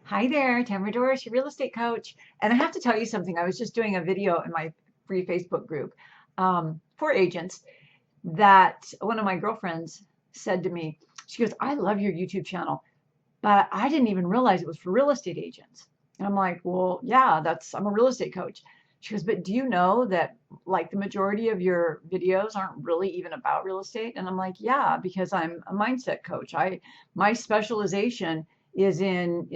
Hi there, Tamara Dorris, your real estate coach. And I have to tell you something. I was just doing a video in my free Facebook group for agents that one of my girlfriends said to me, she goes, I love your YouTube channel, but I didn't even realize it was for real estate agents. And I'm like, well, yeah, I'm a real estate coach. She goes, but do you know that like the majority of your videos aren't really even about real estate? And I'm like, yeah, because I'm a mindset coach. My specialization is in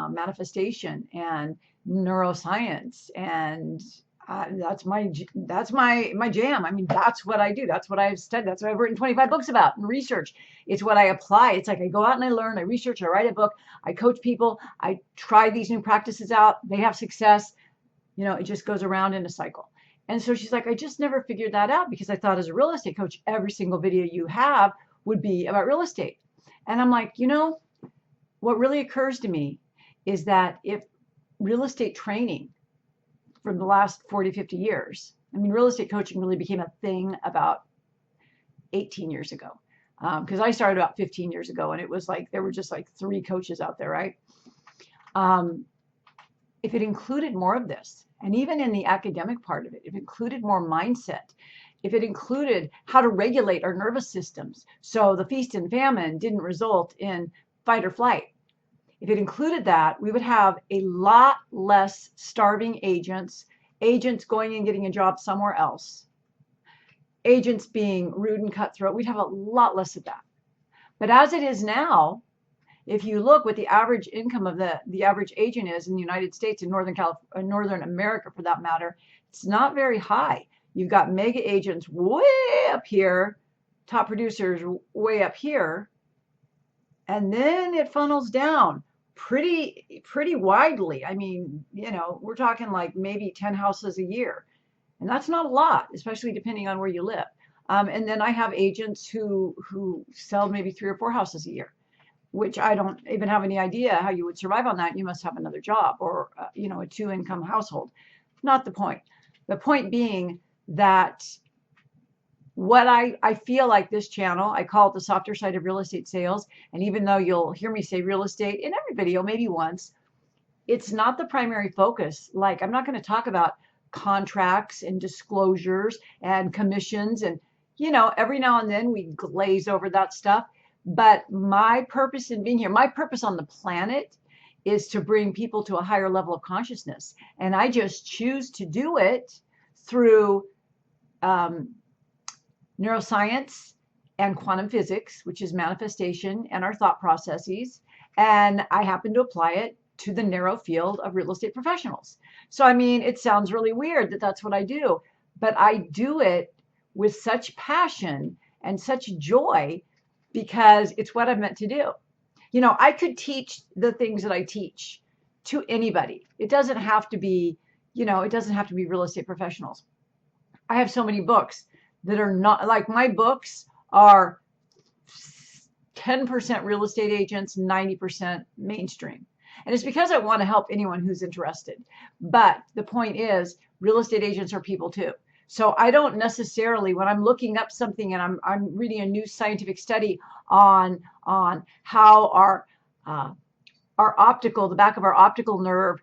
manifestation and neuroscience, and that's my jam. I mean, that's what I do. That's what I've studied. That's what I've written 25 books about and research. It's what I apply. It's like I go out and I learn, I research, I write a book, I coach people, I try these new practices out. They have success. It just goes around in a cycle. And so she's like, I just never figured that out because I thought as a real estate coach, every single video you have would be about real estate. And I'm like, what really occurs to me is that if real estate training from the last 40, 50 years, I mean, real estate coaching really became a thing about 18 years ago. Because I started about 15 years ago, and it was like there were just like 3 coaches out there, right? If it included more of this, and even in the academic part of it, if it included more mindset, if it included how to regulate our nervous systems so the feast and famine didn't result in fight or flight, if it included that, we would have a lot less starving agents, agents going and getting a job somewhere else, agents being rude and cutthroat. We'd have a lot less of that. But as it is now, if you look what the average income of the average agent is in the United States and Northern America for that matter, it's not very high. You've got mega agents way up here, top producers way up here, and then it funnels down pretty widely. I mean, we're talking like maybe 10 houses a year, and that's not a lot, especially depending on where you live. And then I have agents who sell maybe 3 or 4 houses a year, which I don't even have any idea how you would survive on that. You must have another job or, a 2-income household. Not the point. The point being that what I feel like this channel, I call it the softer side of real estate sales. And even though you'll hear me say real estate in every video, maybe once, it's not the primary focus. Like, I'm not going to talk about contracts and disclosures and commissions. And, every now and then we glaze over that stuff. But my purpose in being here, my purpose on the planet is to bring people to a higher level of consciousness. And I just choose to do it through neuroscience and quantum physics, which is manifestation and our thought processes. And I happen to apply it to the narrow field of real estate professionals. So, I mean, it sounds really weird that that's what I do, but I do it with such passion and such joy because it's what I'm meant to do. I could teach the things that I teach to anybody. It doesn't have to be, it doesn't have to be real estate professionals. I have so many books that are not like my books are 10% real estate agents, 90% mainstream. And it's because I want to help anyone who's interested. But the point is, real estate agents are people too. So I don't necessarily, when I'm looking up something and I'm reading a new scientific study on how our the back of our optical nerve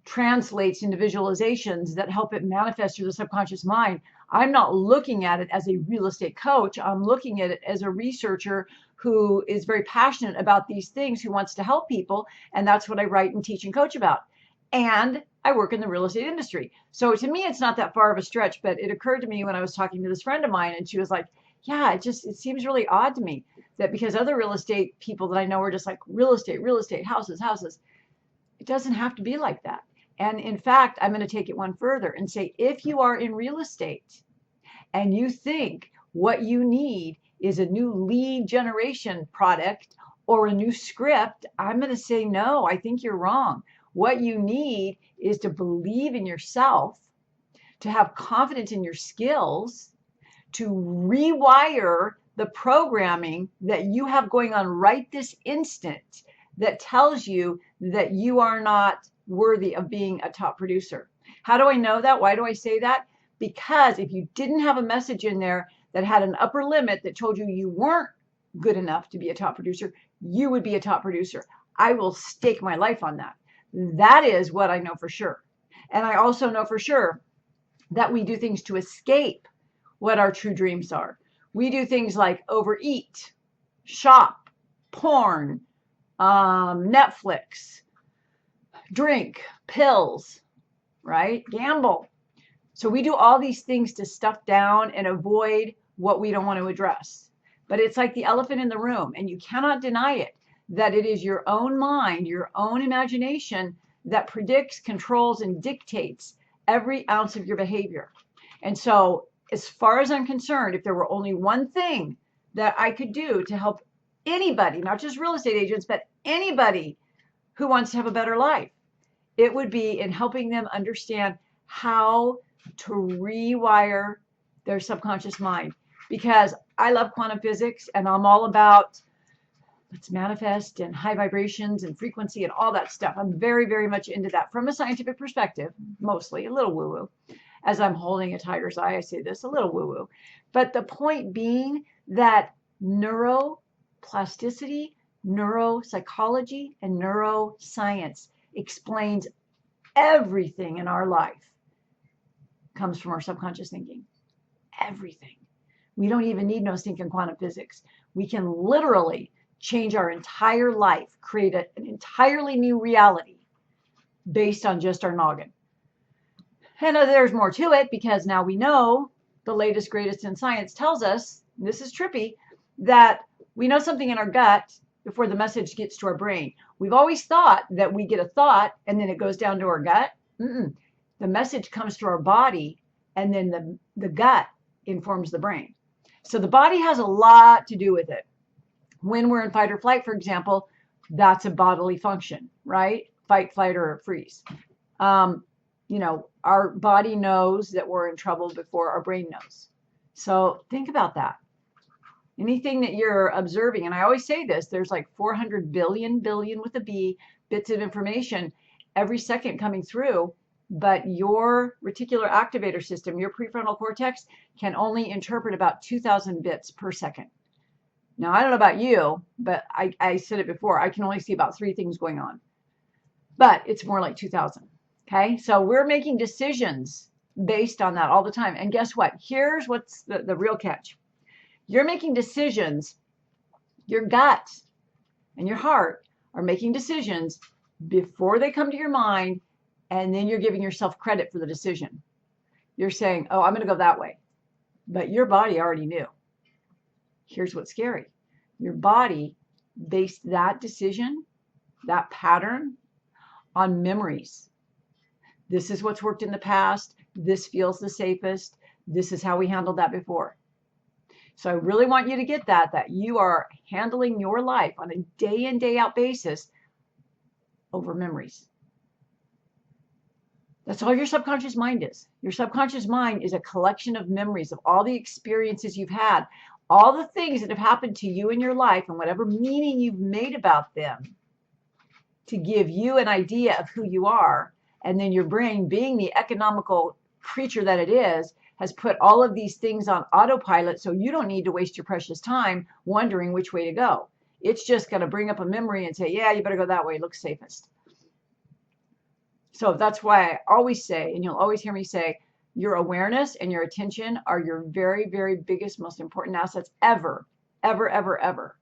translates into visualizations that help it manifest through the subconscious mind, I'm not looking at it as a real estate coach. I'm looking at it as a researcher who is very passionate about these things, who wants to help people. And that's what I write and teach and coach about. And I work in the real estate industry. So to me, it's not that far of a stretch, but it occurred to me when I was talking to this friend of mine, and she was like, yeah, it seems really odd to me that because other real estate people that I know are just like real estate, houses. It doesn't have to be like that. And in fact, I'm going to take it one further and say, if you are in real estate and you think what you need is a new lead generation product or a new script, I'm going to say, no, I think you're wrong. What you need is to believe in yourself, to have confidence in your skills, to rewire the programming that you have going on right this instant that tells you that you are not worthy of being a top producer. How do I know that? Why do I say that? Because if you didn't have a message in there that had an upper limit that told you you weren't good enough to be a top producer, you would be a top producer. I will stake my life on that. That is what I know for sure. And I also know for sure that we do things to escape what our true dreams are. We do things like overeat, shop, porn, Netflix, drink, pills, right? Gamble. So we do all these things to stuff down and avoid what we don't want to address. But it's like the elephant in the room, and you cannot deny it, that it is your own mind, your own imagination that predicts, controls, and dictates every ounce of your behavior. And so, as far as I'm concerned, if there were only one thing that I could do to help anybody, not just real estate agents, but anybody who wants to have a better life, it would be in helping them understand how to rewire their subconscious mind. Because I love quantum physics, and I'm all about let's manifest and high vibrations and frequency and all that stuff. I'm very, very much into that from a scientific perspective, mostly a little woo-woo. As I'm holding a tiger's eye, I say this, a little woo-woo. But the point being that neuroplasticity, neuropsychology, and neuroscience explains everything in our life comes from our subconscious thinking. Everything. We don't even need no stinking quantum physics. We can literally change our entire life, create an entirely new reality based on just our noggin. And there's more to it, because now we know the latest, greatest in science tells us, and this is trippy, that we know something in our gut before the message gets to our brain. We've always thought that we get a thought and then it goes down to our gut. The message comes to our body, and then the gut informs the brain. So the body has a lot to do with it. When we're in fight or flight, for example, that's a bodily function, right? Fight, flight, or freeze. Our body knows that we're in trouble before our brain knows. So think about that. Anything that you're observing, and I always say this, there's like 400 billion with a B, bits of information every second coming through, but your reticular activator system, your prefrontal cortex, can only interpret about 2,000 bits per second. Now, I don't know about you, but I said it before, I can only see about 3 things going on, but it's more like 2,000. Okay, so we're making decisions based on that all the time. And guess what? Here's what's the real catch. You're making decisions, your gut and your heart are making decisions before they come to your mind, and then you're giving yourself credit for the decision. You're saying, oh, I'm going to go that way. But your body already knew. Here's what's scary. Your body based that decision, that pattern, on memories. This is what's worked in the past. This feels the safest. This is how we handled that before. So I really want you to get that you are handling your life on a day in, day out basis over memories. That's all your subconscious mind is. Your subconscious mind is a collection of memories of all the experiences you've had, all the things that have happened to you in your life, and whatever meaning you've made about them to give you an idea of who you are. And then your brain, being the economical creature that it is, has put all of these things on autopilot, so you don't need to waste your precious time wondering which way to go. It's just going to bring up a memory and say, yeah, you better go that way. It looks safest. So that's why I always say, and you'll always hear me say, your awareness and your attention are your very, very biggest, most important assets ever, ever, ever, ever,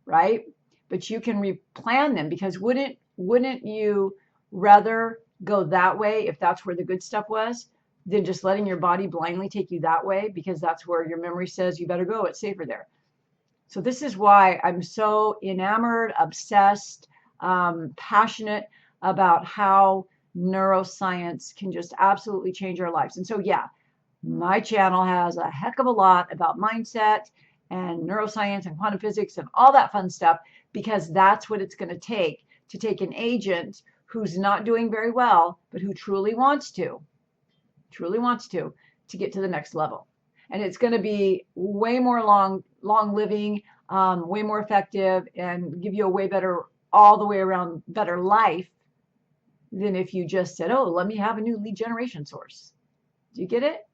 right? But you can replan them, because wouldn't you rather go that way if that's where the good stuff was, than just letting your body blindly take you that way because that's where your memory says you better go, it's safer there. So this is why I'm so enamored, obsessed, passionate about how neuroscience can just absolutely change our lives. And so, yeah, my channel has a heck of a lot about mindset and neuroscience and quantum physics and all that fun stuff, because that's what it's going to take an agent who's not doing very well, but who truly wants to get to the next level. And it's going to be way more long living, way more effective, and give you a way better, all the way around better life than if you just said, oh, let me have a new lead generation source. Do you get it?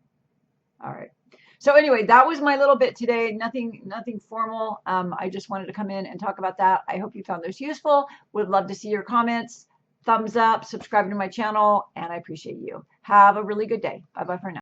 All right. So anyway, that was my little bit today. Nothing formal. I just wanted to come in and talk about that. I hope you found this useful. Would love to see your comments. Thumbs up, subscribe to my channel, and I appreciate you. Have a really good day. Bye-bye for now.